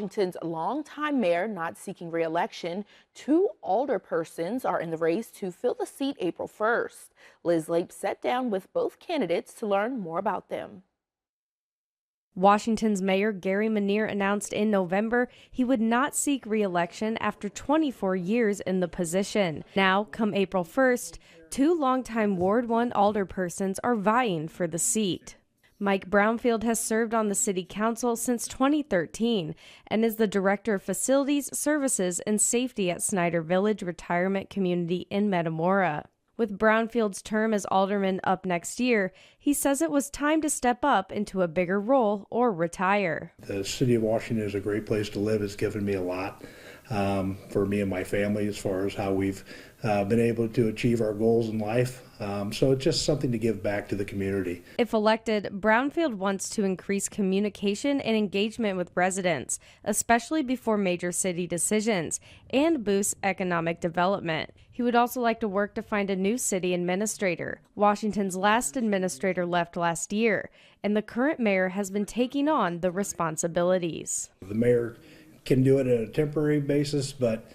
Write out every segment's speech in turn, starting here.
Washington's longtime mayor not seeking re-election. Two alderpersons are in the race to fill the seat April 1st. Liz Lape sat down with both candidates to learn more about them. Washington's Mayor Gary Manier announced in November he would not seek re-election after 24 years in the position. Now, come April 1st, two longtime Ward 1 alderpersons are vying for the seat. Mike Brownfield has served on the city council since 2013 and is the director of facilities, services, and safety at Snyder Village Retirement Community in Metamora. With Brownfield's term as alderman up next year, he says it was time to step up into a bigger role or retire. The city of Washington is a great place to live. It's given me a lot for me and my family as far as how we've been able to achieve our goals in life. So it's just something to give back to the community. If elected, Brownfield wants to increase communication and engagement with residents, especially before major city decisions, and boost economic development. He would also like to work to find a new city administrator. Washington's last administrator left last year, and the current mayor has been taking on the responsibilities. The mayor can do it at a temporary basis, but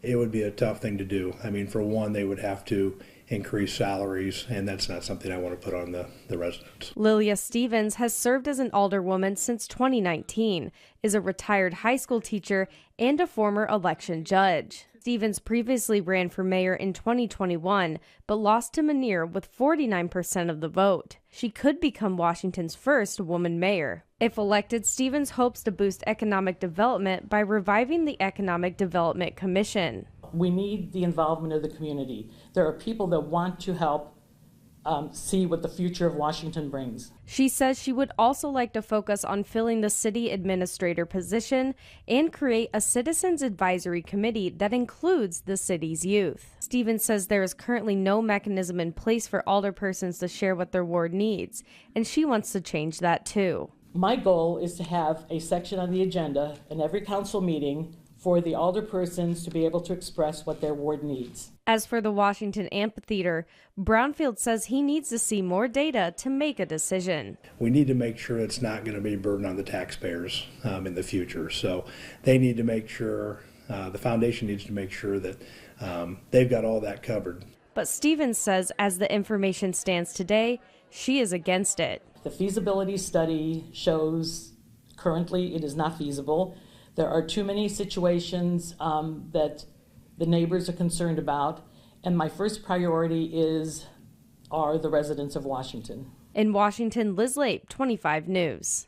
it would be a tough thing to do. I mean, for one, they would have to increase salaries, and that's not something I want to put on the residents. Lilia Stevens has served as an alderwoman since 2019, is a retired high school teacher, and a former election judge. Stevens previously ran for mayor in 2021, but lost to Manier with 49% of the vote. She could become Washington's first woman mayor. If elected, Stevens hopes to boost economic development by reviving the Economic Development Commission. We need the involvement of the community. There are people that want to help see what the future of Washington brings. She says she would also like to focus on filling the city administrator position and create a citizens advisory committee that includes the city's youth. Stevens says there is currently no mechanism in place for alderpersons to share what their ward needs, and she wants to change that too. My goal is to have a section on the agenda in every council meeting for the alderpersons to be able to express what their ward needs. As for the Washington Amphitheater, Brownfield says he needs to see more data to make a decision. We need to make sure it's not going to be a burden on the taxpayers in the future. So they need to make sure, the foundation needs to make sure that they've got all that covered. But Stevens says as the information stands today, she is against it. The feasibility study shows currently it is not feasible. There are too many situations that the neighbors are concerned about, and my first priority are the residents of Washington. In Washington, Liz Lape, 25 News.